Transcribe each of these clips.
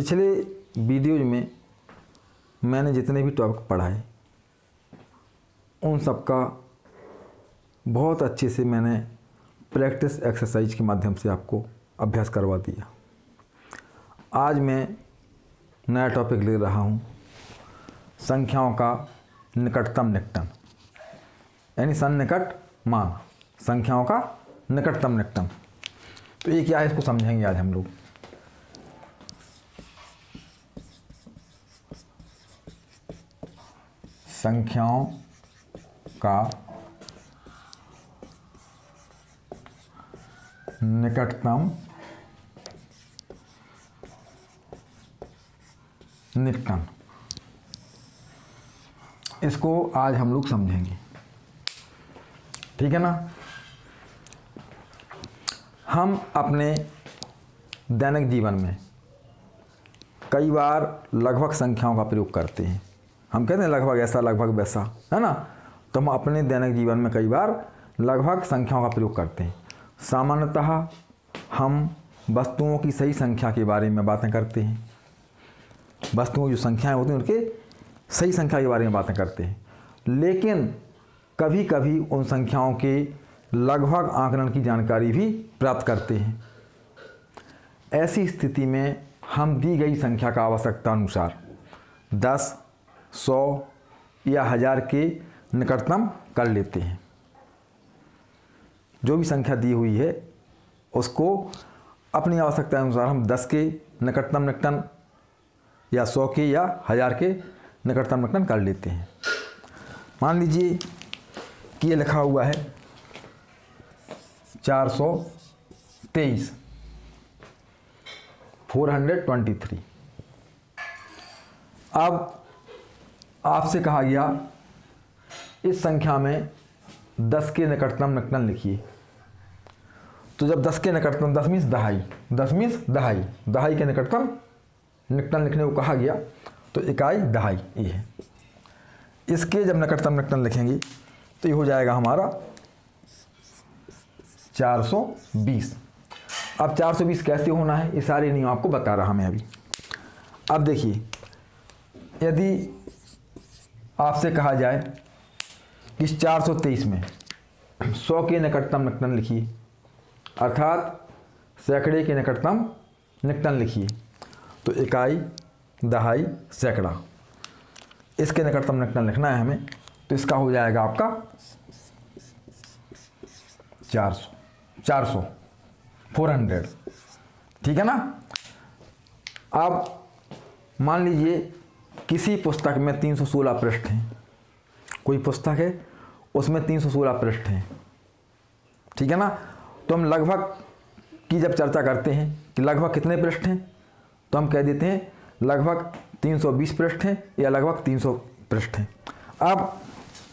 पिछले वीडियोज में मैंने जितने भी टॉपिक पढ़ाए उन सब का बहुत अच्छे से मैंने प्रैक्टिस एक्सरसाइज के माध्यम से आपको अभ्यास करवा दिया। आज मैं नया टॉपिक ले रहा हूँ, संख्याओं का निकटतम निकटन, यानी सन्निकट मान, संख्याओं का निकटतम निकटन। तो ये क्या है, इसको समझेंगे आज हम लोग। संख्याओं का निकटतम निकटन, इसको आज हम लोग समझेंगे, ठीक है ना। हम अपने दैनिक जीवन में कई बार लगभग संख्याओं का प्रयोग करते हैं। हम कहते हैं लगभग ऐसा लगभग वैसा, है ना। तो हम अपने दैनिक जीवन में कई बार लगभग संख्याओं का प्रयोग करते हैं। सामान्यतः हम वस्तुओं की सही संख्या के बारे में बातें करते हैं। वस्तुओं की जो संख्याएं होती हैं उनके सही संख्या के बारे में बातें करते हैं, लेकिन कभी कभी उन संख्याओं के लगभग आकलन की जानकारी भी प्राप्त करते हैं। ऐसी स्थिति में हम दी गई संख्या का आवश्यकता अनुसार 10, 100 या 1000 के निकटतम कर लेते हैं। जो भी संख्या दी हुई है उसको अपनी आवश्यकता अनुसार हम 10 के निकटतम निकटन या 100 के या 1000 के निकटतम निकटन कर लेते हैं। मान लीजिए कि ये लिखा हुआ है 423, 423। अब आपसे कहा गया इस संख्या में 10 के निकटतम निकटन लिखिए। तो जब 10 के निकटतम, 10 मीन्स दहाई, 10 मीन्स दहाई, दहाई के निकटतम निकटन लिखने को कहा गया, तो इकाई दहाई ये है। इसके जब निकटतम निकटन लिखेंगे तो ये हो जाएगा हमारा 420। अब 420 कैसे होना है, ये सारे नियम आपको बता रहा मैं अभी। अब देखिए, यदि आपसे कहा जाए कि इस 423 में 100 के निकटतम निकटन लिखिए, अर्थात सैकड़े के निकटतम निकटन लिखिए, तो इकाई, दहाई, सैकड़ा, इसके निकटतम निकटन लिखना है हमें। तो इसका हो जाएगा आपका 400, 400, ठीक है ना। अब मान लीजिए किसी पुस्तक में 316 पृष्ठ हैं, कोई पुस्तक है उसमें 316 पृष्ठ हैं, ठीक है ना। तो हम लगभग की जब चर्चा करते हैं कि लगभग कितने पृष्ठ हैं, तो हम कह देते हैं लगभग 320 पृष्ठ हैं या लगभग 300 पृष्ठ हैं। अब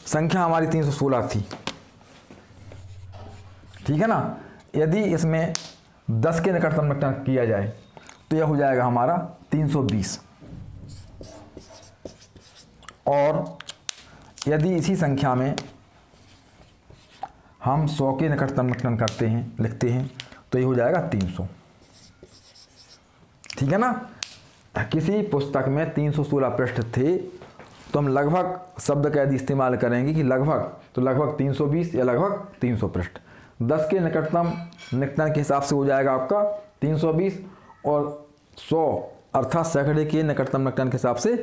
संख्या हमारी 316 थी, ठीक है ना। यदि इसमें 10 के निकटतम निकटन किया जाए तो यह हो जाएगा हमारा 320। और यदि इसी संख्या में हम 100 के निकटतम निकटन करते हैं, लिखते हैं, तो ये हो जाएगा 300, ठीक है ना। किसी पुस्तक में 316 पृष्ठ थे तो हम लगभग शब्द का यदि इस्तेमाल करेंगे कि लगभग, तो लगभग 320 या लगभग 300 पृष्ठ। 10 के निकटतम निकटन के हिसाब से हो जाएगा आपका 320 और 100 अर्थात सैकड़े के निकटतम निकटन के हिसाब से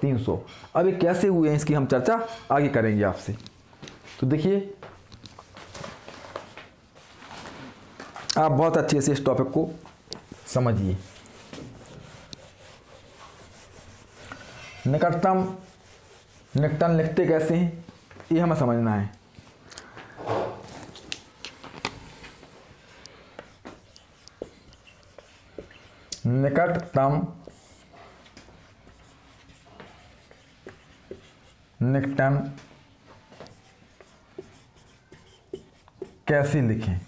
300। अब ये कैसे हुए हैं इसकी हम चर्चा आगे करेंगे आपसे। तो देखिए, आप बहुत अच्छे से इस टॉपिक को समझिए। निकटतम निकटन लिखते कैसे हैं ये हमें समझना है। निकटतम निकटन कैसे लिखें,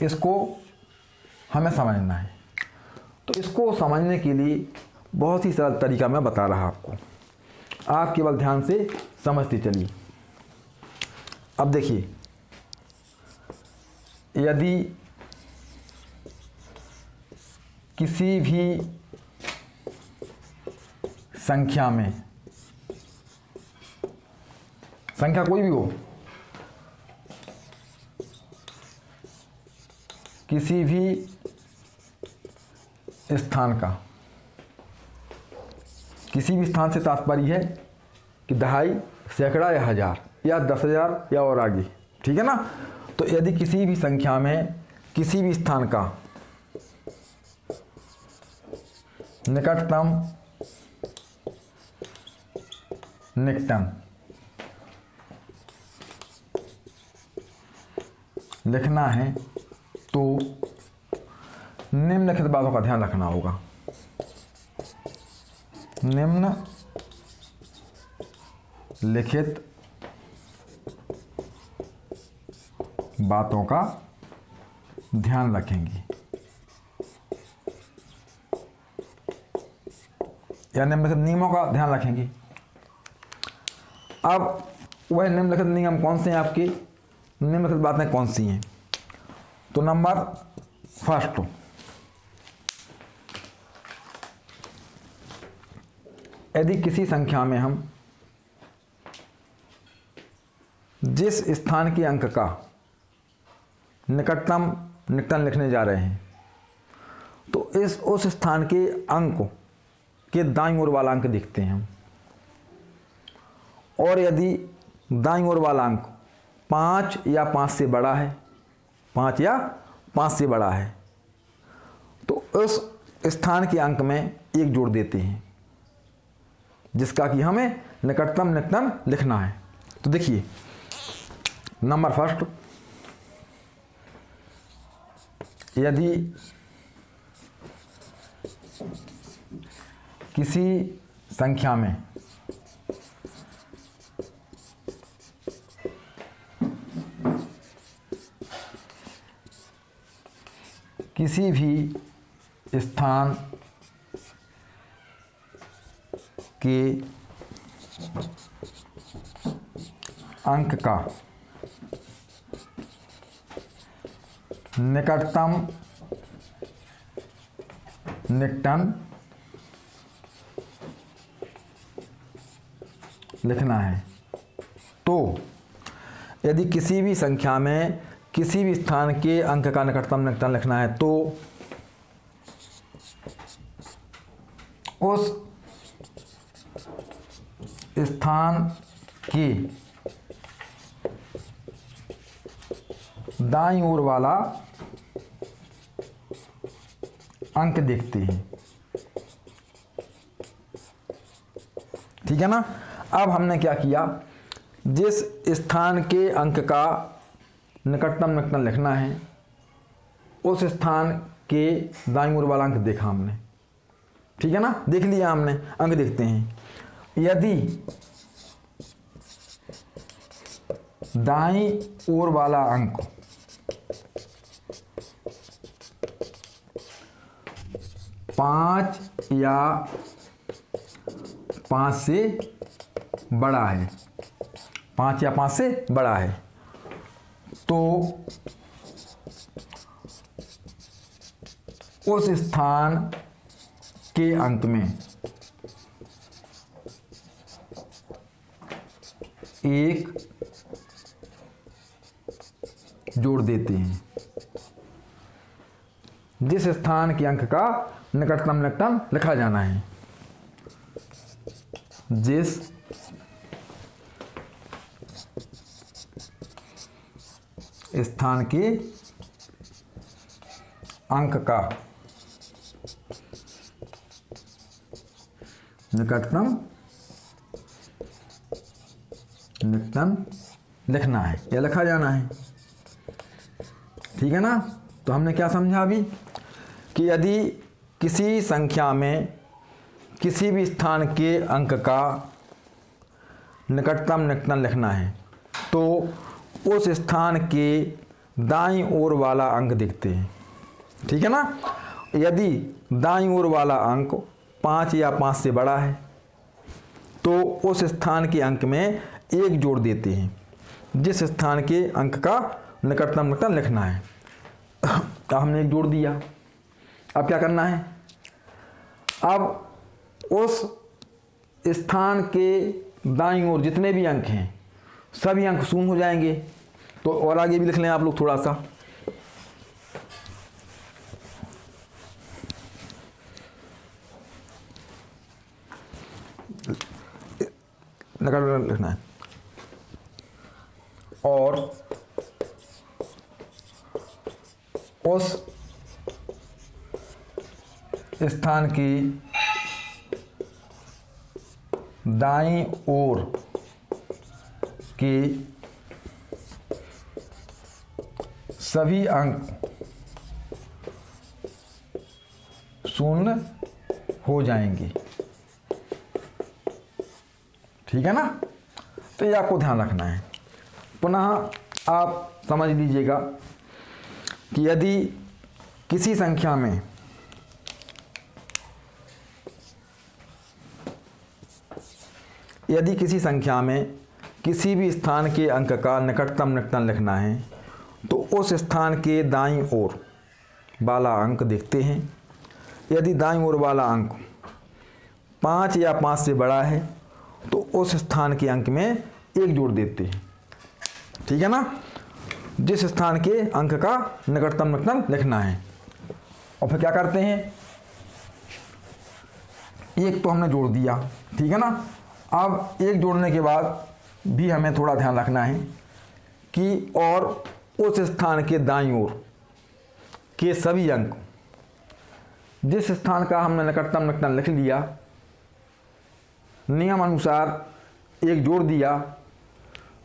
इसको हमें समझना है। तो इसको समझने के लिए बहुत ही सरल तरीका मैं बता रहा आपको, आप केवल ध्यान से समझते चलिए। अब देखिए, यदि किसी भी संख्या में, संख्या कोई भी हो, किसी भी स्थान का, किसी भी स्थान से तात्पर्य है कि दहाई, सैकड़ा या हजार या 10,000 या और आगे, ठीक है ना। तो यदि किसी भी संख्या में किसी भी स्थान का निकटतम निकटन लिखना है तो निम्नलिखित बातों का ध्यान रखना होगा। निम्नलिखित बातों का ध्यान रखेंगे या निम्नलिखित नियमों का ध्यान रखेंगे। अब वह निम्नलिखित नियम कौन से हैं आपके, निम्नलिखित बातें कौन सी हैं? तो नंबर फर्स्ट, यदि किसी संख्या में हम जिस स्थान के अंक का निकटतम निकटन लिखने जा रहे हैं तो उस स्थान के अंक के दाईं ओर वाला अंक देखते हैं हम, और यदि दाईं ओर वाला अंक 5 या 5 से बड़ा है, 5 या 5 से बड़ा है, तो उस स्थान के अंक में 1 जोड़ देते हैं जिसका कि हमें निकटतम निकटन लिखना है। तो देखिए नंबर फर्स्ट, यदि किसी संख्या में किसी भी स्थान के अंक का निकटतम निकटन लिखना है, तो यदि किसी भी संख्या में किसी भी स्थान के अंक का निकटतम निकटन लिखना है तो उस स्थान के दाईं ओर वाला अंक देखते हैं, ठीक है ना। अब हमने क्या किया, जिस स्थान के अंक का निकटतम निकटन लिखना है उस स्थान के दाईं ओर वाला अंक देखा हमने, ठीक है ना, देख लिया हमने, अंक देखते हैं। यदि दाईं ओर वाला अंक 5 या 5 से बड़ा है, 5 या 5 से बड़ा है, तो उस स्थान के अंक में 1 जोड़ देते हैं जिस स्थान के अंक का निकटतम निकटन लिखा जाना है। जिस स्थान के अंक का निकटतम निकटन लिखना है या लिखा जाना है, ठीक है ना। तो हमने क्या समझा अभी कि यदि किसी संख्या में किसी भी स्थान के अंक का निकटतम निकटन लिखना है तो उस स्थान के दाईं ओर वाला अंक देखते हैं, ठीक है ना। यदि दाईं ओर वाला अंक 5 या 5 से बड़ा है तो उस स्थान के अंक में 1 जोड़ देते हैं जिस स्थान के अंक का निकटतम निकटन लिखना है। तो हमने 1 जोड़ दिया। अब क्या करना है, अब उस स्थान के दाईं ओर जितने भी अंक हैं सभी अंक शून्य हो जाएंगे। तो और आगे भी लिख लें आप लोग थोड़ा सा, लिखना है, और उस स्थान की दाईं ओर के सभी अंक शून्य हो जाएंगे। ठीक है ना, तो ये आपको ध्यान रखना है। पुनः आप समझ लीजिएगा कि यदि किसी संख्या में किसी भी स्थान के अंक का निकटतम निकटन लिखना है तो उस स्थान के दाईं ओर वाला अंक देखते हैं। यदि दाईं ओर वाला अंक 5 या 5 से बड़ा है तो उस स्थान के अंक में 1 जोड़ देते हैं। ठीक है ना, जिस स्थान के अंक का निकटतम निकटन लिखना है। और फिर क्या करते हैं, 1 तो हमने जोड़ दिया। ठीक है ना, अब 1 जोड़ने के बाद भी हमें थोड़ा ध्यान रखना है कि और उस स्थान के दाईं ओर के सभी अंक, जिस स्थान का हमने निकटतम निकटन लिख लिया, नियम अनुसार 1 जोड़ दिया,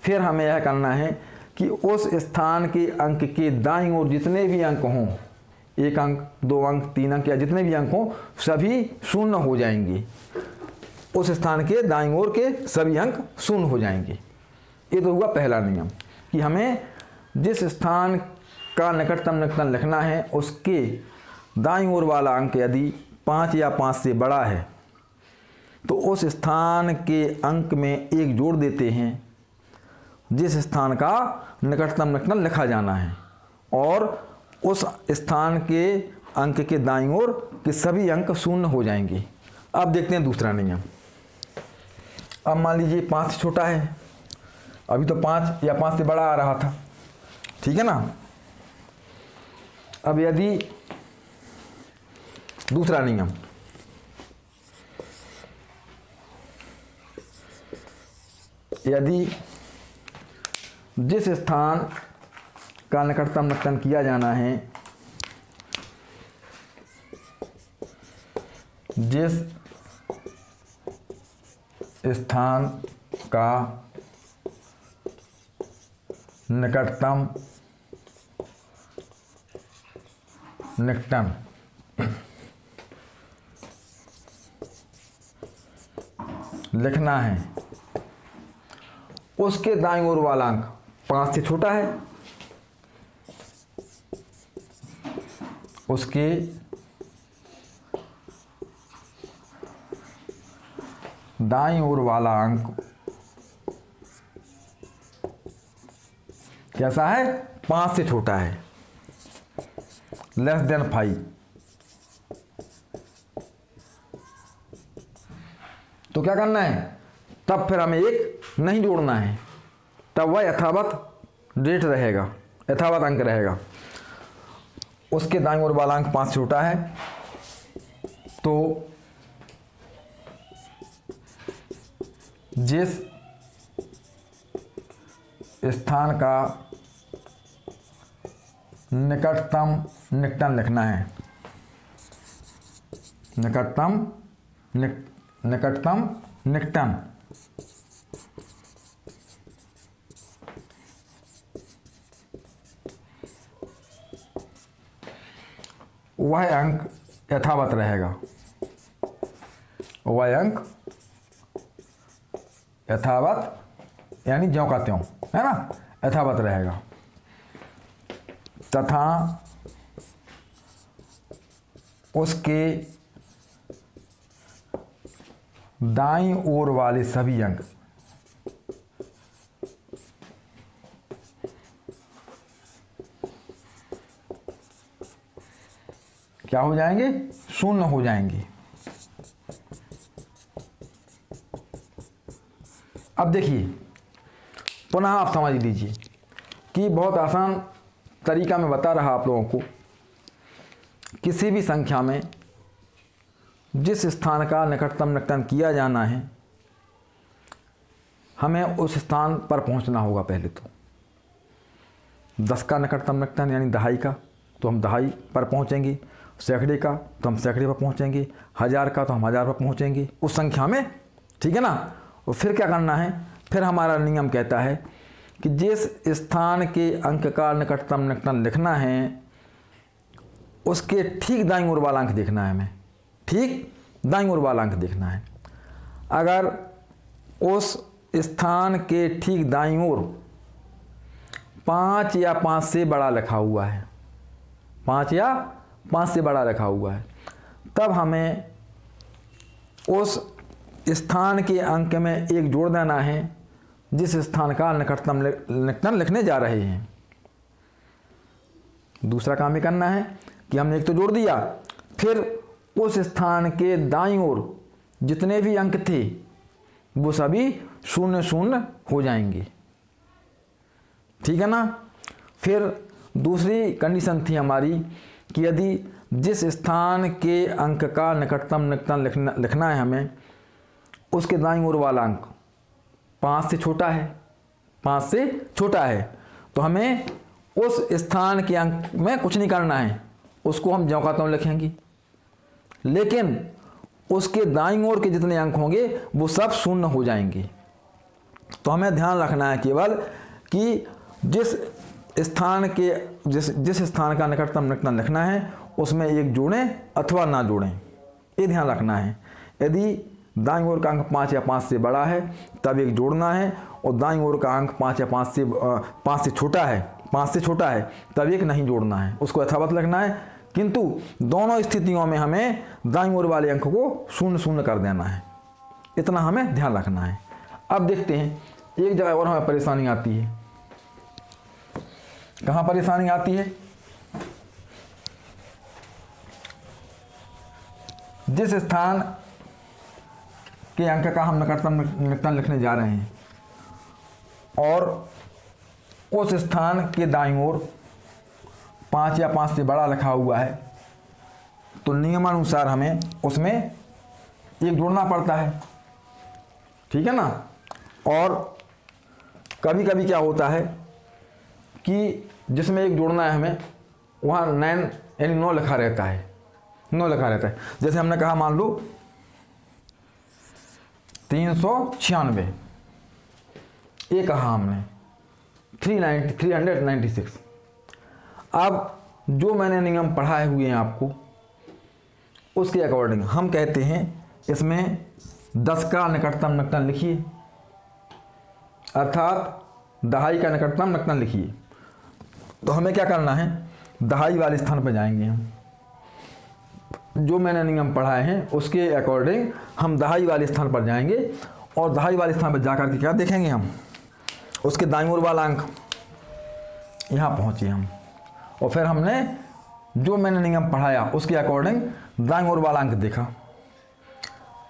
फिर हमें यह करना है कि उस स्थान के अंक के दाईं ओर जितने भी अंक हों, 1 अंक 2 अंक 3 अंक या जितने भी अंक हों सभी शून्य हो जाएंगे। उस स्थान के दाईं ओर के सभी अंक शून्य हो जाएंगे। ये तो हुआ पहला नियम कि हमें जिस स्थान का निकटतम निकटन लिखना है उसके दाईं ओर वाला अंक यदि 5 या 5 से बड़ा है तो उस स्थान के अंक में 1 जोड़ देते हैं जिस स्थान का निकटतम निकटन लिखा जाना है, और उस स्थान के अंक के दाईं ओर के सभी अंक शून्य हो जाएंगे। अब देखते हैं दूसरा नियम। अब मान लीजिए 5 से छोटा है, अभी तो 5 या 5 से बड़ा आ रहा था। ठीक है ना, अब यदि दूसरा नियम, यदि जिस स्थान का निकटतम निकटन किया जाना है, जिस स्थान का निकटतम निकटन लिखना है उसके दाईं ओर वाला अंक 5 से छोटा है, उसके दाईं ओर वाला अंक कैसा है, 5 से छोटा है, लेस देन 5। तो क्या करना है, तब फिर हमें 1 नहीं जोड़ना है, तब वह यथावत रेट रहेगा, यथावत अंक रहेगा। उसके दाईं ओर वाला अंक 5 से छोटा है तो जिस स्थान का निकटतम निकटन लिखना है, निकटतम निकटन वह अंक यथावत रहेगा, वह अंक यथावत यानी ज्यों का त्यों, है ना, यथावत रहेगा। तथा उसके दाईं ओर वाले सभी अंक क्या हो जाएंगे, शून्य हो जाएंगे। अब देखिए पुनः आप समझ लीजिए कि बहुत आसान तरीका मैं बता रहा आप लोगों को। किसी भी संख्या में जिस स्थान का निकटतम निकटन किया जाना है, हमें उस स्थान पर पहुंचना होगा। पहले तो 10 का निकटतम निकटन यानी दहाई का, तो हम दहाई पर पहुंचेंगे। सैकड़े का तो हम सैकड़े पर पहुंचेंगे। 1000 का तो हम 1000 पर पहुंचेंगे उस संख्या में, ठीक है ना। और फिर क्या करना है, फिर हमारा नियम कहता है कि जिस स्थान के अंक का निकटतम निकटन लिखना है, उसके ठीक दाईं ओर वाला अंक देखना है हमें, ठीक दाईं ओर वाला अंक देखना है। अगर उस स्थान के ठीक दाईं ओर 5 या 5 से बड़ा लिखा हुआ है, 5 या 5 से बड़ा लिखा हुआ है, तब हमें उस स्थान के अंक में एक जोड़ देना है जिस स्थान का निकटतम निकटन लिखने जा रहे हैं। दूसरा काम ये करना है कि हमने एक तो जोड़ दिया, फिर उस स्थान के दाईं ओर जितने भी अंक थे वो सभी 0 0 हो जाएंगे, ठीक है ना। फिर दूसरी कंडीशन थी हमारी कि यदि जिस स्थान के अंक का निकटतम निकटन लिखना है हमें, उसके दाईं ओर वाला अंक 5 से छोटा है, 5 से छोटा है, तो हमें उस स्थान के अंक में कुछ नहीं करना है, उसको हम ज्यों का त्यों लिखेंगे। लेकिन उसके दाईं ओर के जितने अंक होंगे वो सब 0 हो जाएंगे। तो हमें ध्यान रखना है केवल कि जिस स्थान का निकटतम निकटन लिखना है उसमें एक जोड़ें अथवा ना जोड़ें, ये ध्यान रखना है। यदि दाईं ओर का अंक 5 या 5 से बड़ा है तब एक जोड़ना है, और दाईं ओर का अंक 5 या 5 से छोटा है, 5 से छोटा है, तब एक नहीं जोड़ना है, उसको यथावत लिखना है। किंतु दोनों स्थितियों में हमें दाईं ओर वाले अंक को 0 0 कर देना है, इतना हमें ध्यान रखना है। अब देखते हैं एक जगह और हमें परेशानी आती है। कहाँ परेशानी आती है, जिस स्थान के अंक का हम निकटतम निकटन लिखने जा रहे हैं और उस स्थान के दाईं ओर 5 या 5 से बड़ा लिखा हुआ है, तो नियमानुसार हमें उसमें एक जोड़ना पड़ता है, ठीक है ना। और कभी कभी क्या होता है कि जिसमें एक जोड़ना है हमें, वहाँ 9 यानी 9 लिखा रहता है, 9 लिखा रहता है। जैसे हमने कहा मान लो 396, ये कहा हमने 396। अब जो मैंने नियम पढ़ाए हुए हैं आपको, उसके अकॉर्डिंग हम कहते हैं इसमें 10 का निकटतम निकटन लिखिए, अर्थात दहाई का निकटतम निकटन लिखिए। तो हमें क्या करना है, दहाई वाले स्थान पर जाएंगे हम, जो मैंने नियम पढ़ाए हैं उसके अकॉर्डिंग हम दहाई वाले स्थान पर जाएंगे, और दहाई वाले स्थान पर जाकर के क्या देखेंगे हम, उसके दाईं ओर वाला अंक, यहाँ पहुँचे हम, और फिर हमने जो मैंने नियम पढ़ाया उसके अकॉर्डिंग दाईं ओर वाला अंक देखा।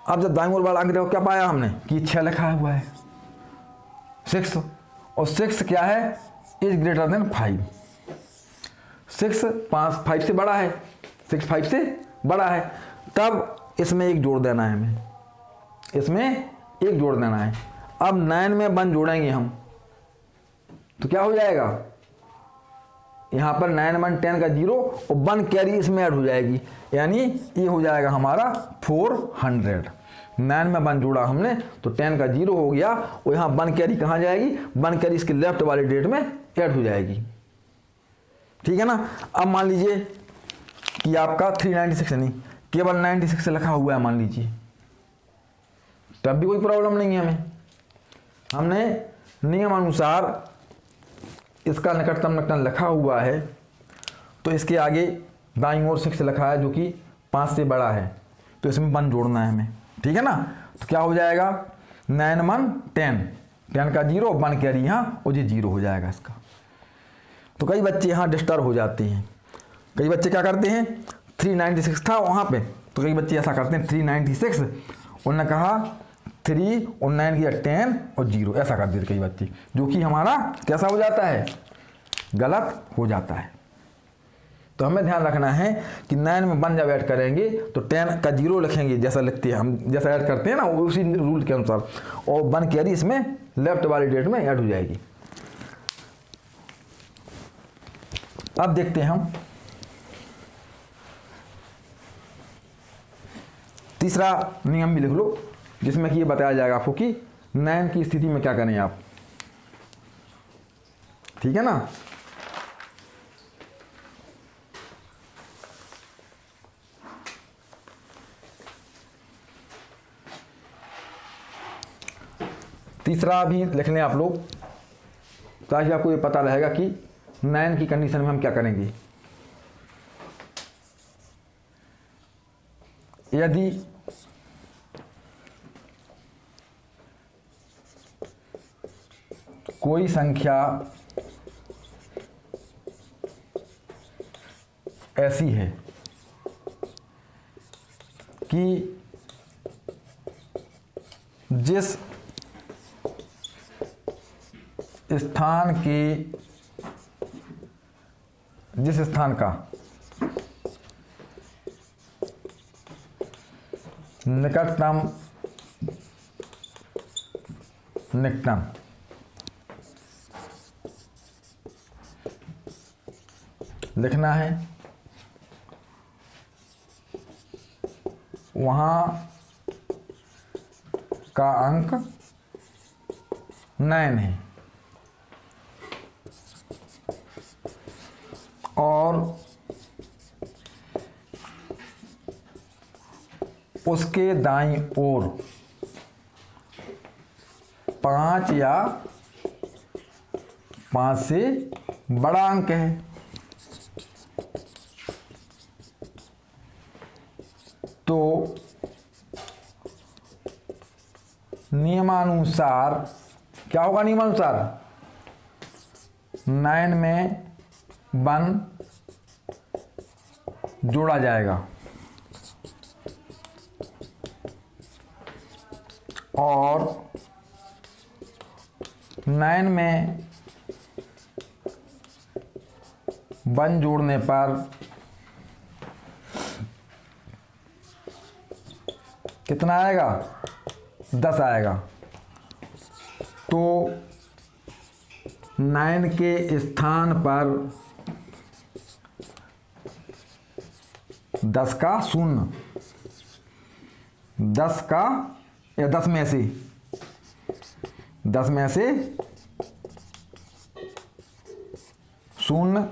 अब जब दाईं ओर वाला अंक देखो, क्या पाया हमने कि 6 लिखा हुआ है, 6, और 6 क्या है, इज ग्रेटर देन 5। 6 5 से बड़ा है, 6 5 से बड़ा है, तब इसमें एक जोड़ देना है हमें, इसमें एक जोड़ देना है। अब 9 में 1 जोड़ेंगे हम, तो क्या हो जाएगा, यहाँ पर 9 1 10 का 0 और 1 कैरी इसमें ऐड हो जाएगी, यानी ये हो जाएगा हमारा 400। 9 में 1 जोड़ा हमने तो 10 का 0 हो गया, और यहाँ 1 कैरी कहाँ जाएगी, 1 कैरी इसके लेफ्ट वाले डेट में ऐड हो जाएगी, ठीक है ना। अब मान लीजिए कि आपका 396 नहीं, केवल 96 लिखा हुआ है मान लीजिए, तब भी कोई प्रॉब्लम नहीं है हमें। हमने नियम अनुसार इसका निकटतम निकटन लिखा हुआ है, तो इसके आगे दाईं ओर 6 लिखा है जो कि 5 से बड़ा है, तो इसमें 1 जोड़ना है हमें, ठीक है ना। तो क्या हो जाएगा, 9 1 10, 10 का 0, 1 कैरी यहाँ, और ये 0 हो जाएगा इसका। तो कई बच्चे यहाँ डिस्टर्ब हो जाते हैं, कई बच्चे क्या करते हैं 396 था वहाँ पे, तो कई बच्चे ऐसा करते हैं 396, उन्होंने कहा 3 और 9 किया 10 और 0, ऐसा कर देते कई बच्चे, जो कि हमारा कैसा हो जाता है, गलत हो जाता है। तो हमें ध्यान रखना है कि 9 में 1 जब ऐड करेंगे तो 10 का 0 लिखेंगे, जैसा लिखते हैं हम, जैसा ऐड करते हैं ना उसी रूल के अनुसार, और 1 कैरी इसमें लेफ्ट वाली डेट में ऐड हो जाएगी। अब देखते हैं हम तीसरा नियम भी लिख लो, जिसमें कि ये बताया जाएगा आपको कि 9 की स्थिति में क्या करें आप, ठीक है ना। तीसरा भी लिख लें आप लोग, ताकि आपको ये पता रहेगा कि 9 की कंडीशन में हम क्या करेंगे। यदि कोई संख्या ऐसी है कि जिस स्थान का निकटतम लिखना है, वहाँ का अंक 9 है, और उसके दाईं ओर 5 या 5 से बड़ा अंक है। तो नियमानुसार क्या होगा, नियमानुसार 9 में 1 जोड़ा जाएगा, और 9 में 1 जोड़ने पर कितना आएगा, 10 आएगा। तो 9 के स्थान पर 10 का शून्य, 10 का या 10 में से 0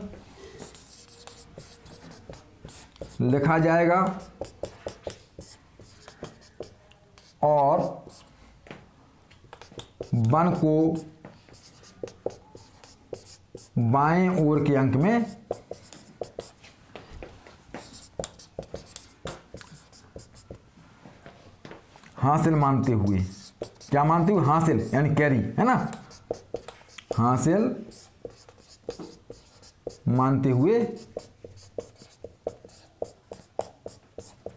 लिखा जाएगा, और 1 को बाएं ओर के अंक में हासिल मानते हुए, क्या मानते हुए, हासिल यानी कैरी है ना, हासिल मानते हुए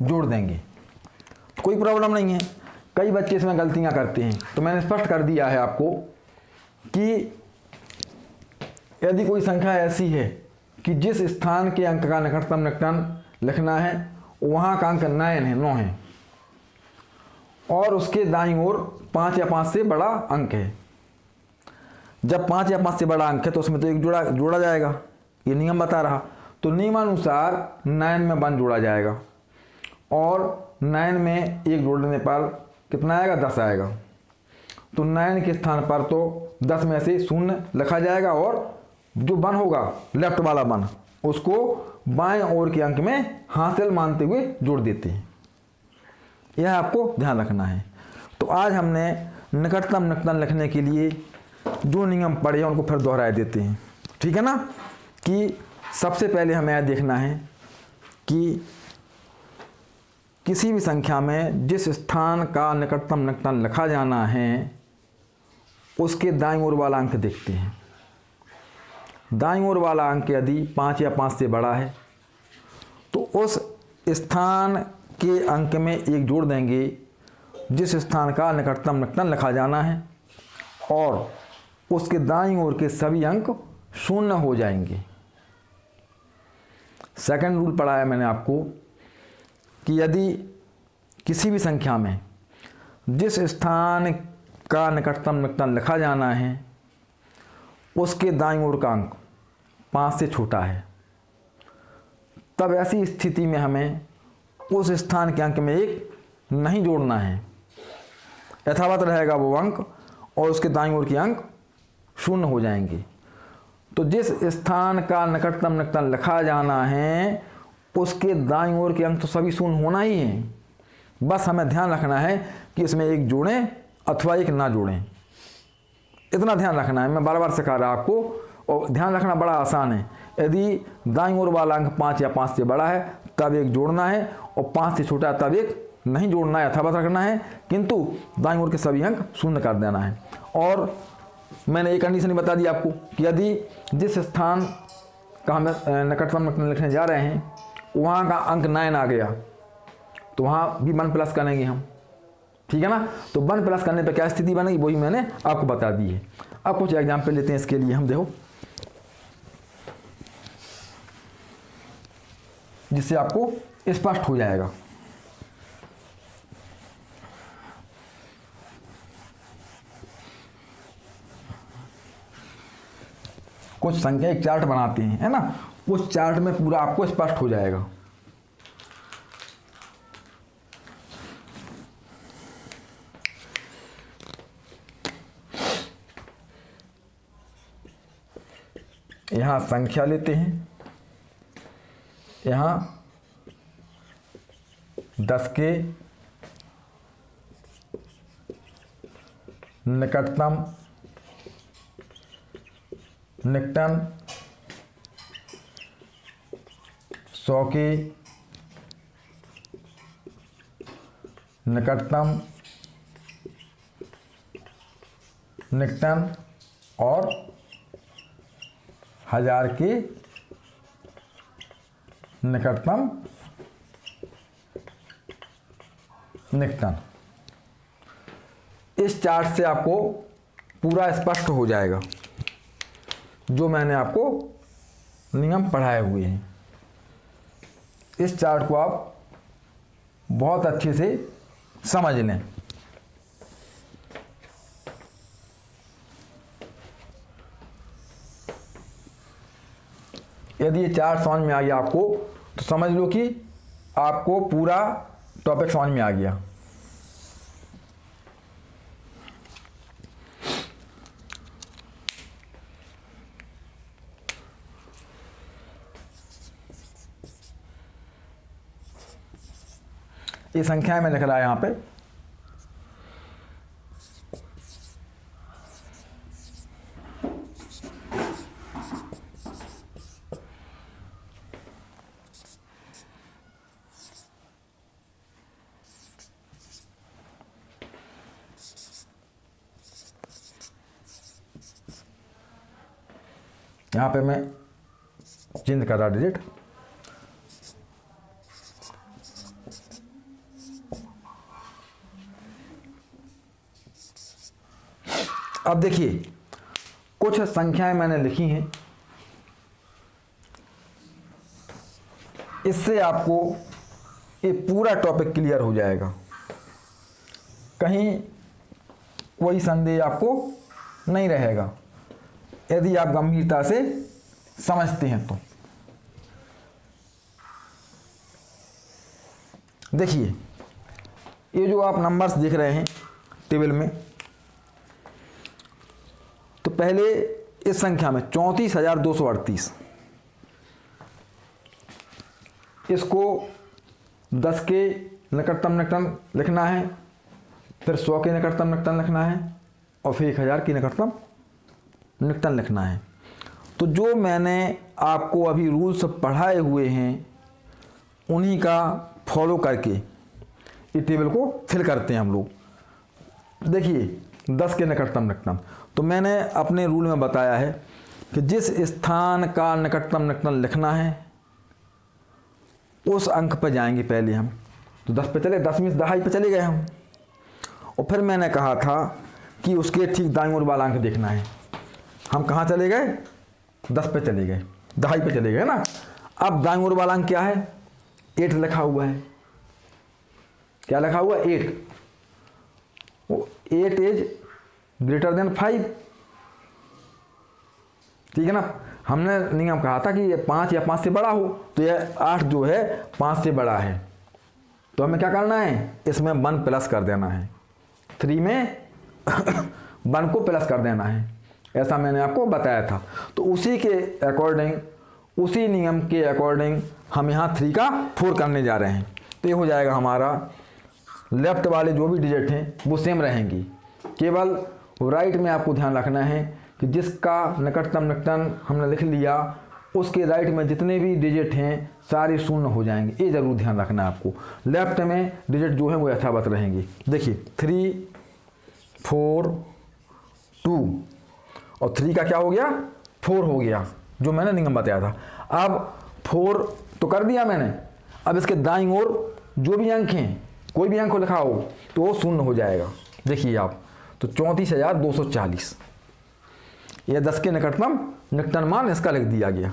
जोड़ देंगे। कोई प्रॉब्लम नहीं है। कई बच्चे इसमें गलतियां करते हैं, तो मैंने स्पष्ट कर दिया है आपको कि यदि कोई संख्या ऐसी है कि जिस स्थान के अंक का निकटतम लिखना है वहाँ का अंक 9 है, और उसके दाईं ओर 5 या 5 से बड़ा अंक है। जब 5 या 5 से बड़ा अंक है तो उसमें तो एक जोड़ा जाएगा, ये नियम बता रहा। तो नियमानुसार 9 में 1 जोड़ा जाएगा, और 9 में 1 जोड़ने पर कितना आएगा, 10 आएगा। तो 9 के स्थान पर तो 10 में से 0 लिखा जाएगा, और जो 1 होगा लेफ्ट वाला 1 उसको बाएं ओर के अंक में हासिल मानते हुए जोड़ देते हैं। यह आपको ध्यान रखना है। तो आज हमने निकटतम लिखने के लिए जो नियम पढ़े उनको फिर दोहराए देते हैं, ठीक है ना। कि सबसे पहले हमें यह देखना है कि किसी भी संख्या में जिस स्थान का निकटतम लिखा जाना है उसके दाईं ओर वाला अंक देखते हैं। दाईं ओर वाला अंक यदि 5 या 5 से बड़ा है तो उस स्थान के अंक में एक जोड़ देंगे जिस स्थान का निकटतम निकटन लिखा जाना है और उसके दाईं ओर के सभी अंक शून्य हो जाएंगे। सेकंड रूल पढ़ाया मैंने आपको कि यदि किसी भी संख्या में जिस स्थान का निकटतम निकटन लिखा जाना है उसके दाईं ओर का अंक 5 से छोटा है, तब ऐसी स्थिति में हमें उस स्थान के अंक में एक नहीं जोड़ना है, यथावत रहेगा वो अंक और उसके दाईं ओर के अंक शून्य हो जाएंगे। तो जिस स्थान का निकटतम निकटन लिखा जाना है उसके दाईं ओर के अंक तो सभी शून्य होना ही है, बस हमें ध्यान रखना है कि इसमें एक जोड़ें अथवा एक ना जोड़ें, इतना ध्यान रखना है। मैं बार बार सिखा रहा आपको और ध्यान रखना बड़ा आसान है। यदि दाईं ओर वाला अंक 5 या 5 से बड़ा है तब एक जोड़ना है और 5 से छोटा है तब एक नहीं जोड़ना है, यथावत रखना है, किंतु दाईं ओर के सभी अंक शून्य कर देना है। और मैंने एक कंडीशन बता दी आपको कि यदि जिस स्थान का हम निकटतम निकटन लिखने जा रहे हैं वहाँ का अंक 9 आ गया तो वहाँ भी 1 प्लस करेंगे हम, ठीक है ना। तो 1 प्लस करने पर क्या स्थिति बनेगी वही मैंने आपको बता दी है। अब कुछ एग्जाम्पल लेते हैं इसके लिए हम, देखो जिससे आपको स्पष्ट हो जाएगा। कुछ संख्या एक चार्ट बनाते हैं, है ना, उस चार्ट में पूरा आपको स्पष्ट हो जाएगा। यहाँ संख्या लेते हैं, यहाँ 10 के निकटतम निकटन, 100 के निकटतम निकटन और 1000 के निकटतम निकटन। इस चार्ट से आपको पूरा स्पष्ट हो जाएगा जो मैंने आपको नियम पढ़ाए हुए हैं। इस चार्ट को आप बहुत अच्छे से समझ लें। यदि ये चार्ट समझ में आ गया आपको तो समझ लो कि आपको पूरा टॉपिक समझ में आ गया। ये संख्याएं में लिख रहा है यहाँ पे, यहाँ पे मैं चेंज कर रहा डिजिट। अब देखिए कुछ संख्याएं मैंने लिखी हैं, इससे आपको ये पूरा टॉपिक क्लियर हो जाएगा, कहीं कोई संदेह आपको नहीं रहेगा यदि आप गंभीरता से समझते हैं तो। देखिए ये जो आप नंबर्स देख रहे हैं टेबल में, तो पहले इस संख्या में 34,238, इसको 10 के निकटतम निकटन लिखना है, फिर 100 के निकटतम निकटन लिखना है और फिर 1000 के निकटतम निकटन लिखना है। तो जो मैंने आपको अभी रूल्स पढ़ाए हुए हैं उन्हीं का फॉलो करके ये टेबल को फिल करते हैं हम लोग। देखिए 10 के निकटतम निकटन, तो मैंने अपने रूल में बताया है कि जिस स्थान का निकटतम निकटन लिखना है उस अंक पर जाएंगे पहले हम। तो 10 पे चले, 10 में दहाई पे चले गए हम, और फिर मैंने कहा था कि उसके ठीक दाईं ओर वाला अंक देखना है। हम कहाँ चले गए? 10 पे चले गए, दहाई पे चले गए ना। अब दाईं ओर वाला अंक क्या है? 8 लिखा हुआ है। क्या लिखा हुआ है? 8। 8 इज ग्रेटर देन 5। ठीक है ना। हमने नियम कहा था कि ये 5 या 5 से बड़ा हो, तो ये 8 जो है 5 से बड़ा है। तो हमें क्या करना है? इसमें 1 प्लस कर देना है। 3 में 1 को प्लस कर देना है, ऐसा मैंने आपको बताया था। तो उसी के अकॉर्डिंग, उसी नियम के अकॉर्डिंग हम यहाँ 3 का 4 करने जा रहे हैं। तो ये हो जाएगा हमारा, लेफ्ट वाले जो भी डिजिट हैं वो सेम रहेंगी, केवल राइट में आपको ध्यान रखना है कि जिसका निकटतम निकटन हमने लिख लिया उसके राइट में जितने भी डिजिट हैं सारे शून्य हो जाएंगे। ये ज़रूर ध्यान रखना है आपको। लेफ्ट में डिजिट जो है वो यथावत रहेंगी। देखिए 3, 4, 2 और 3 का क्या हो गया? 4 हो गया, जो मैंने नियम बताया था। अब 4 तो कर दिया मैंने। अब इसके दाईं ओर जो भी अंक हैं, कोई भी अंक लिखा हो तो वो शून्य हो जाएगा। देखिए आप, तो 34,240, यह 10 के निकटतम मान इसका लिख दिया गया।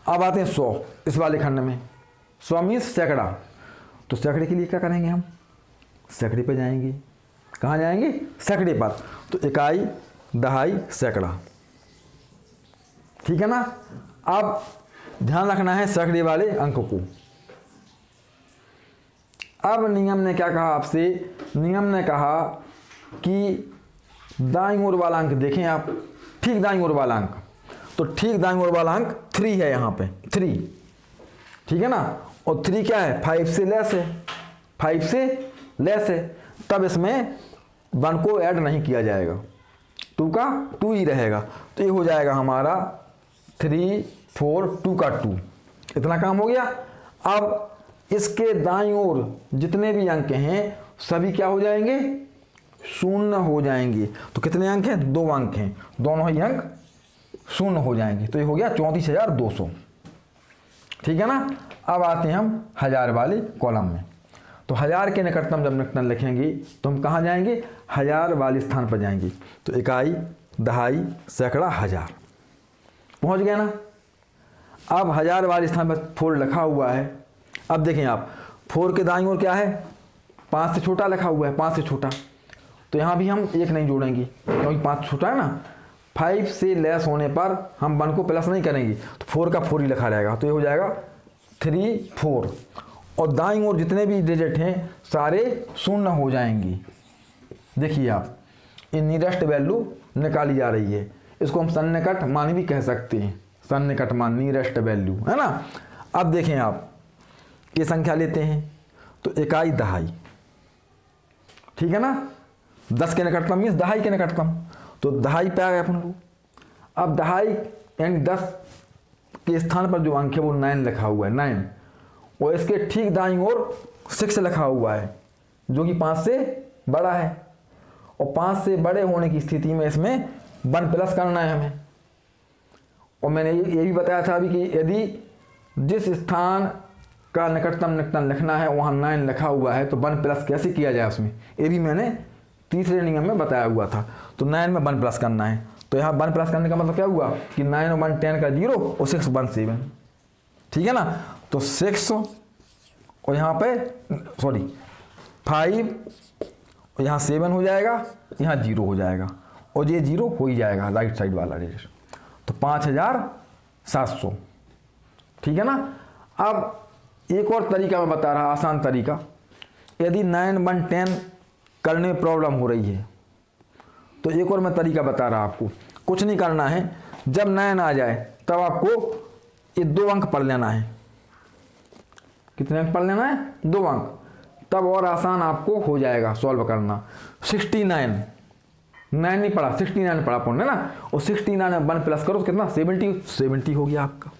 अब आते हैं 100 इस वाले खंड में। 100 मीन्स सैकड़ा। तो सैकड़े के लिए क्या करेंगे हम? सैकड़े पे जाएंगे। कहाँ जाएंगे? सैकड़े पर। तो इकाई, दहाई, सैकड़ा। ठीक है ना। अब ध्यान रखना है सैकड़े वाले अंक को। अब नियम ने क्या कहा आपसे? नियम ने कहा कि दाईं ओर वाला अंक देखें आप, ठीक दाईं ओर वाला अंक। तो ठीक दाईं ओर वाला अंक 3 है यहाँ पे, 3। ठीक है ना। और 3 क्या है? 5 से लेस है, 5 से लेस है। तब इसमें 1 को ऐड नहीं किया जाएगा, 2 का 2 ही रहेगा। तो ये हो जाएगा हमारा 3, 4, 2 का 2। इतना काम हो गया। अब इसके दाईं ओर जितने भी अंक हैं सभी क्या हो जाएंगे? शून्य हो जाएंगे। तो कितने अंक हैं? 2 अंक हैं, दोनों ही अंक शून्य हो जाएंगे। तो ये हो गया 34,200। ठीक है ना। अब आते हैं हम 1000 वाले कॉलम में। तो 1000 के निकटतम जब निकटतम लिखेंगे तो हम कहाँ जाएंगे? 1000 वाले स्थान पर जाएंगे। तो इकाई, दहाई, सैकड़ा, 1000 पहुँच गए ना। अब 1000 वाले स्थान पर 4 लिखा हुआ है। अब देखें आप, 4 के दाईं ओर क्या है? 5 से छोटा लिखा हुआ है, 5 से छोटा। तो यहाँ भी हम 1 नहीं जोड़ेंगे क्योंकि 5 छोटा है ना। 5 से लेस होने पर हम 1 को प्लस नहीं करेंगे, तो 4 का 4 ही लिखा रहेगा। तो ये हो जाएगा 3, 4। और दाईं ओर जितने भी डिजिट हैं सारे शून्य हो जाएंगी। देखिए आप, ये नियरेस्ट वैल्यू निकाली जा रही है। इसको हम सन्निकट मान भी कह सकते हैं, सन्निकट मान, नियरेस्ट वैल्यू, है ना। अब देखें आप, ये संख्या लेते हैं तो इकाई, दहाई। ठीक है ना। 10 के निकटतम मीन्स दहाई के निकटतम। तो दहाई पे आ गए अपन लोग। अब दहाई यानी 10 के स्थान पर जो अंक है वो 9 लिखा हुआ है, 9। और इसके ठीक दाईं ओर 6 लिखा हुआ है जो कि 5 से बड़ा है। और 5 से बड़े होने की स्थिति में इसमें 1 प्लस करना है हमें। और मैंने ये भी बताया था अभी कि यदि जिस स्थान का निकटतम लिखना है वहाँ 9 लिखा हुआ है तो 1 प्लस कैसे किया जाए उसमें, ये भी मैंने तीसरे नियम में बताया हुआ था। तो 9 में 1 प्लस करना है। तो यहाँ 1 प्लस करने का मतलब क्या हुआ कि 9 और 1 10 का 0 और 6 1 7। ठीक है ना। तो 6 और यहाँ पे 5 और यहाँ 7 हो जाएगा, यहाँ 0 हो जाएगा और ये 0 हो ही जाएगा राइट साइड वाला डिजिट। तो 5700। ठीक है ना। अब एक और तरीका मैं बता रहा, आसान तरीका। यदि 9 1 10 करने में प्रॉब्लम हो रही है तो एक और मैं तरीका बता रहा आपको। कुछ नहीं करना है, जब 9 आ जाए तब आपको ये 2 अंक पढ़ लेना है। कितने अंक पढ़ लेना है? 2 अंक। तब और आसान आपको हो जाएगा सॉल्व करना। 69, 9 नहीं पढ़ा, 69 पढ़ा पढ़ने ना। और 69 में 1 प्लस करो तो कितना? 70 हो गया आपका।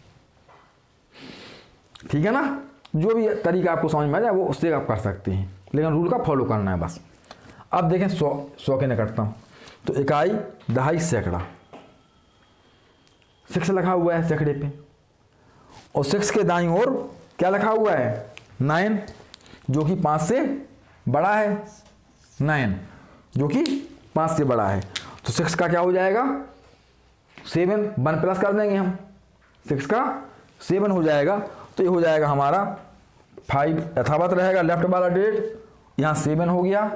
ठीक है ना। जो भी तरीका आपको समझ में आ जाए वो उससे आप कर सकते हैं, लेकिन रूल का फॉलो करना है बस। अब देखें 100 के निकटतम। तो इकाई, दहाई, सैकड़ा। 6 लिखा हुआ है सैकड़े पे। और 6 के दाईं ओर क्या लिखा हुआ है 9, जो कि 5 से बड़ा है, 9 जो कि 5 से बड़ा है। तो 6 का क्या हो जाएगा 7, 1 प्लस कर देंगे हम, 6 का 7 हो जाएगा। तो ये हो जाएगा हमारा 5 यथावत रहेगा, लेफ्ट वाला डिजिट यहाँ 7 हो गया,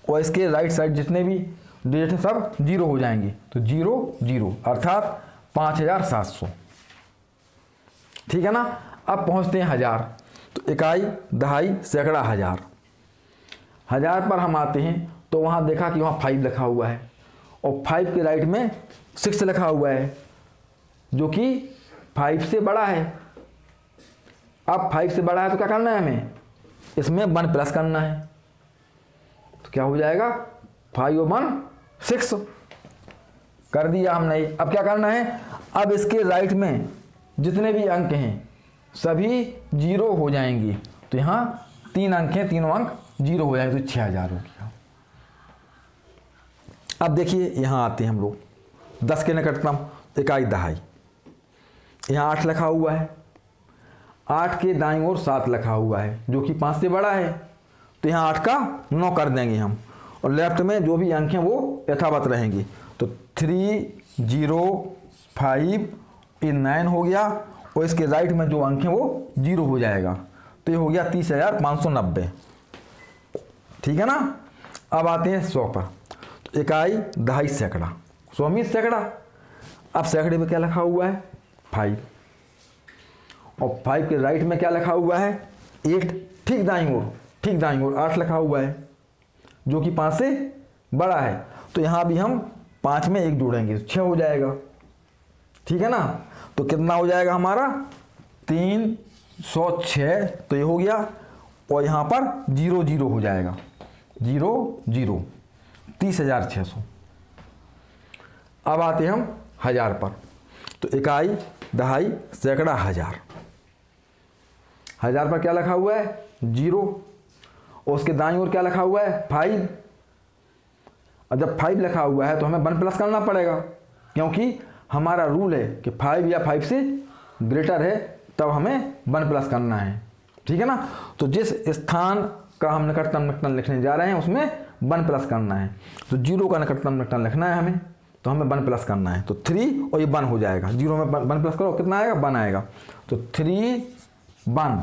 और इसके राइट साइड जितने भी डिजिट हैं सब 0 हो जाएंगे। तो 0 0 अर्थात 5700। ठीक है ना। अब पहुँचते हैं 1000। तो इकाई, दहाई, सैकड़ा, हज़ार। 1000 पर हम आते हैं तो वहाँ देखा कि वहाँ 5 लिखा हुआ है, और 5 के राइट में 6 लिखा हुआ है, जो कि 5 से बड़ा है। अब 5 से बड़ा है तो क्या करना है हमें, इसमें 1 प्लस करना है। तो क्या हो जाएगा 5 और 1 6 कर दिया हमने। अब क्या करना है, अब इसके राइट में जितने भी अंक हैं सभी 0 हो जाएंगे। तो यहाँ 3 अंक हैं, तीनों अंक 0 हो जाएंगे, तो 6000 हो गया। अब देखिए यहाँ आते हैं हम लोग 10 के निकटतम इकाई दहाई। यहाँ 8 लिखा हुआ है, 8 के दाईं ओर 7 लिखा हुआ है, जो कि 5 से बड़ा है। तो यहाँ 8 का 9 कर देंगे हम, और लेफ्ट में जो भी अंक हैं वो यथावत रहेंगे। तो 3 0 5 ये 9 हो गया, और इसके राइट में जो अंक हैं वो 0 हो जाएगा। तो ये हो गया 30,590। ठीक है ना। अब आते हैं 100 पर। तो इकाई, दहाई, सैकड़ा, 100वीं सैकड़ा। अब सैकड़े में क्या लिखा हुआ है 5, और 5 के राइट में क्या लिखा हुआ है 8, ठीक दाईं ओर 8 लिखा हुआ है, जो कि 5 से बड़ा है। तो यहाँ भी हम 5 में 1 जोड़ेंगे तो 6 हो जाएगा। ठीक है ना। तो कितना हो जाएगा हमारा 306। तो ये हो गया, और यहाँ पर 0 0 हो जाएगा, 0 0 30,600। अब आते हम 1000 पर। तो इकाई, दहाई, सैकड़ा, हज़ार। 1000 पर क्या लिखा हुआ है 0, और उसके दाईं ओर क्या लिखा हुआ है 5। अब जब 5 लिखा हुआ है तो हमें 1 प्लस करना पड़ेगा, क्योंकि हमारा रूल है कि 5 या 5 से ग्रेटर है तब हमें 1 प्लस करना है। ठीक है ना। तो जिस स्थान का हम निकटतम लिखने जा रहे हैं उसमें 1 प्लस करना है। तो 0 का निकटतम लिखना है हमें, तो हमें 1 प्लस करना है। तो 3 और ये 1 हो जाएगा, 0 में 1 प्लस करो कितना आएगा 1 आएगा। तो 3 1,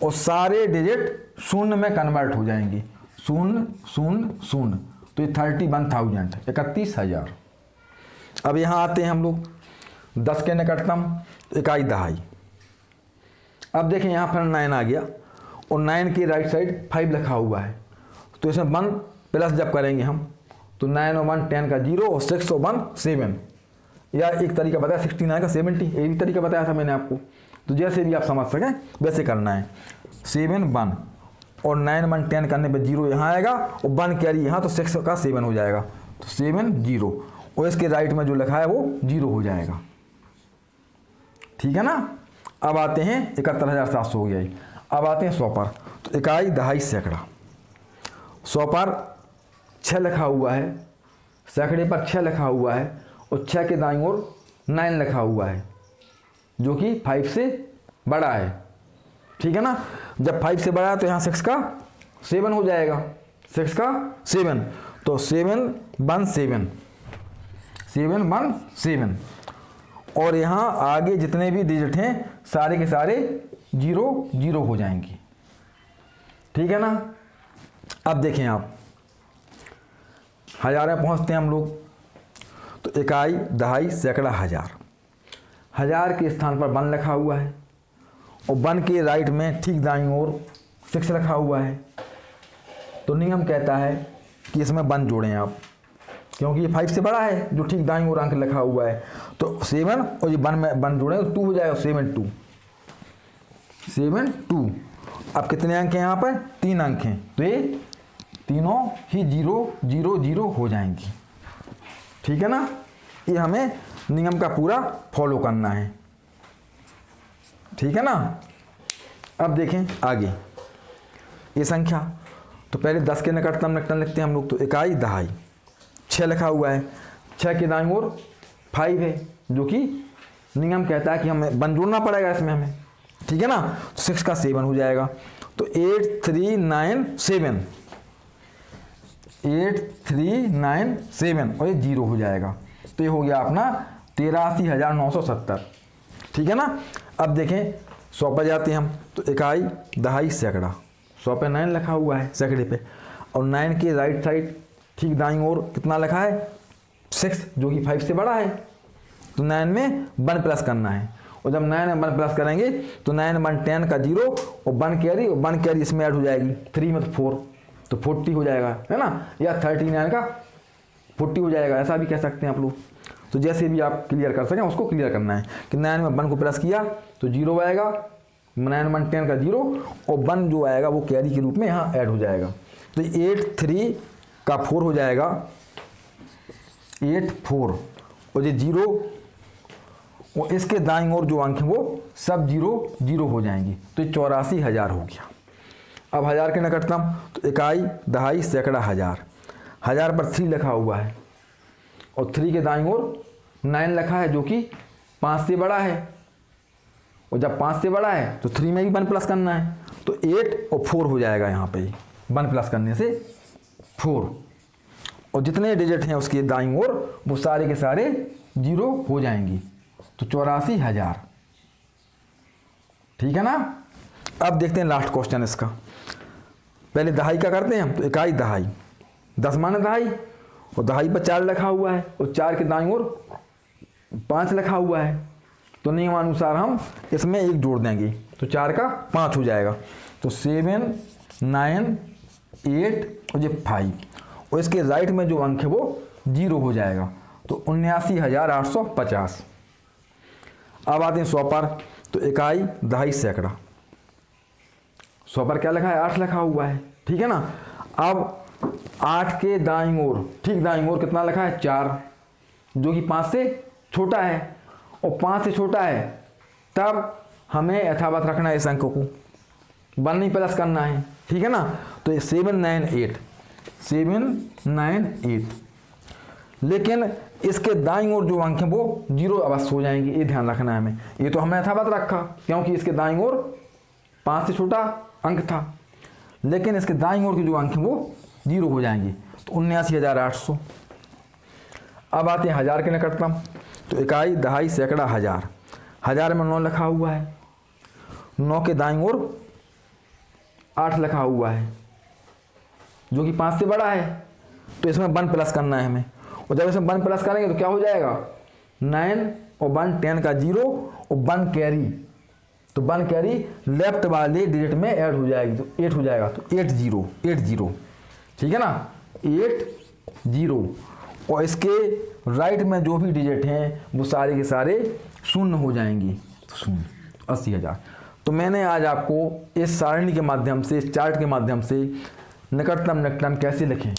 और सारे डिजिट शून्य में कन्वर्ट हो जाएंगे, 0 0 0। तो ये 31,000, 31,000। अब यहाँ आते हैं हम लोग 10 के निकटतम इकाई दहाई। अब देखें यहाँ पर 9 आ गया, और 9 के राइट साइड 5 लिखा हुआ है। तो इसमें 1 प्लस जब करेंगे हम तो 9 और 1 10 का 0, और 6 और 1 7, या एक तरीका बताया 69 का 70, ये भी तरीका बताया था मैंने आपको। तो जैसे भी आप समझ सकें वैसे करना है। 7 1, और 9 1 10 करने पे 0 यहाँ आएगा, और 1 कैरी यहाँ, तो 6 का 7 हो जाएगा। तो 7 0, और इसके राइट में जो लिखा है वो 0 हो जाएगा। ठीक है ना। अब आते हैं 71,700 हो गया। अब आते हैं 100 पर। तो इकाई, दहाई, सैकड़ा। 100 पर 6 लिखा हुआ है, सैकड़े पर 6 लिखा हुआ है, और 6 के दाईं ओर 9 लिखा हुआ है, जो कि 5 से बड़ा है। ठीक है ना। जब 5 से बड़ा है तो यहाँ 6 का 7 हो जाएगा, 6 का 7। तो 7 1 7, 7 1 7, और यहाँ आगे जितने भी डिजिट हैं सारे के सारे 0 0 हो जाएंगे। ठीक है ना। अब देखें आप 1000 में पहुँचते हैं हम लोग। तो इकाई, दहाई, सैकड़ा, हज़ार। 1000 के स्थान पर 1 लिखा हुआ है, और 1 के राइट में ठीक दाईं ओर 6 लिखा हुआ है। तो नियम कहता है कि इसमें 1 जोड़ें आप, क्योंकि ये 5 से बड़ा है, जो ठीक दाईं ओर अंक लिखा हुआ है। तो 7 और ये 1 में 1 जोड़ें तो 2 हो जाएगा, 7 2 7 2। अब कितने अंक हैं यहाँ पर 3 अंक हैं, तो ये तीनों ही 0 0 0 हो जाएंगी। ठीक है ना। ये हमें नियम का पूरा फॉलो करना है। ठीक है ना। अब देखें आगे ये संख्या। तो पहले 10 के निकटतम लिखते हैं हम लोग। तो इकाई, दहाई, 6 लिखा हुआ है, 6 के दाईं ओर 5 है, जो कि नियम कहता है कि हमें 1 जोड़ना पड़ेगा इसमें हमें। ठीक है ना। 6 का 7 हो जाएगा, तो 8397, 8397 और ये 0 हो जाएगा। तो ये हो गया अपना 83,970, ठीक है ना। अब देखें 100 पर जाते हैं हम, तो इकाई, दहाई, सैकड़ा। 100 पे 9 लिखा हुआ है सैकड़े पे, और 9 के राइट साइड ठीक दाईं ओर कितना लिखा है 6, जो कि 5 से बड़ा है। तो 9 में 1 प्लस करना है, और जब 9 में 1 प्लस करेंगे तो 9 1 10 का 0 और 1 कैरी, और 1 कैरी इसमें ऐड हो जाएगी, 3 में तो 4, तो 40 हो जाएगा, है ना। या 39 का 40 हो जाएगा, ऐसा भी कह सकते हैं आप लोग। तो जैसे भी आप क्लियर कर सकें उसको क्लियर करना है कि 9 में 1 को प्लस किया तो 0 आएगा, 9 1 10 का 0, और 1 जो आएगा वो कैरी के रूप में यहाँ ऐड हो जाएगा। तो 83 का 4 हो जाएगा 84, और ये 0, और इसके दाईं ओर जो अंक हैं वो सब 0 हो जाएंगी। तो ये 84,000 हो गया। अब 1000 के निकटतम, तो इकाई, दहाई, सैकड़ा, 1000। 1000 पर 3 लिखा हुआ है, और 3 के दाईं ओर 9 लिखा है, जो कि 5 से बड़ा है, और जब 5 से बड़ा है तो 3 में भी 1 प्लस करना है, तो 8 और 4 हो जाएगा यहाँ पे, 1 प्लस करने से 4, और जितने डिजिट हैं उसके दाईं ओर वो सारे के सारे 0 हो जाएंगी। तो 84,000, ठीक है ना। अब देखते हैं लास्ट क्वेश्चन इसका। पहले दहाई का करते हैं हम, तो इकाई, दहाई, 10 माने दहाई, और दहाई पर 4 लिखा हुआ है, और 4 के दाईं ओर 5 लिखा हुआ है। तो नियमानुसार हम इसमें 1 जोड़ देंगे, तो 4 का 5 हो जाएगा। तो 7 9 8 और ये 5, और इसके राइट में जो अंक है वो 0 हो जाएगा। तो 79,850। अब आते हैं 100 पर, तो इकाई, दहाई, सैकड़ा। 100 पर क्या लिखा है 8 लिखा हुआ है, ठीक है ना। अब 8 के दाईं ओर, ठीक दाईं ओर कितना लिखा है 4, जो कि 5 से छोटा है, और 5 से छोटा है तब हमें यथावत रखना है इस अंक को, 1 नहीं प्लस करना है, ठीक है ना। तो ये 798, 798, लेकिन इसके दाईं ओर जो अंक हैं वो 0 अवश्य हो जाएंगे, ये ध्यान रखना है हमें। ये तो हमने यथावत रखा क्योंकि इसके दाईं ओर 5 से छोटा अंक था, लेकिन इसके दाईं ओर के जो अंक हैं वो 0 हो जाएंगे। तो 79,800। अब आते हैं 1000 के निकटतम, तो इकाई, दहाई, सैकड़ा, 1000। 1000 में 9 लिखा हुआ है, 9 के दाईं ओर 8 लिखा हुआ है, जो कि 5 से बड़ा है, तो इसमें 1 प्लस करना है हमें, और जब इसमें 1 प्लस करेंगे तो क्या हो जाएगा 9 और 1 10 का 0 और 1 कैरी, तो 1 कैरी लेफ्ट वाले डिजिट में ऐड हो जाएगी, तो 8 हो जाएगा। तो 80, ठीक है ना, 80, और इसके राइट में जो भी डिजिट हैं वो सारे के सारे 0 हो जाएंगी, तो 0, 80,000। तो मैंने आज आपको इस सारणी के माध्यम से, इस चार्ट के माध्यम से निकटतम निकटन कैसे लिखें,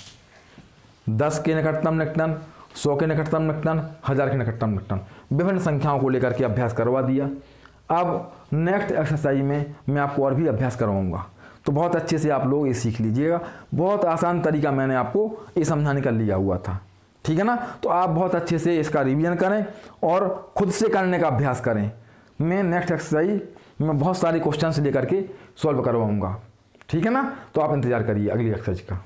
10 के निकटतम निकटन, 100 के निकटतम निकटन, 1000 के निकटतम निकटन, विभिन्न संख्याओं को लेकर के अभ्यास करवा दिया। अब नेक्स्ट एक्सरसाइज में मैं आपको और भी अभ्यास करवाऊंगा, तो बहुत अच्छे से आप लोग ये सीख लीजिएगा। बहुत आसान तरीका मैंने आपको ये समझाने का लिया हुआ था, ठीक है ना। तो आप बहुत अच्छे से इसका रिवीजन करें और खुद से करने का अभ्यास करें। मैं नेक्स्ट एक्सरसाइज में बहुत सारे क्वेश्चन लेकर के सॉल्व करवाऊंगा, ठीक है ना। तो आप इंतजार करिए अगली एक्सरसाइज का।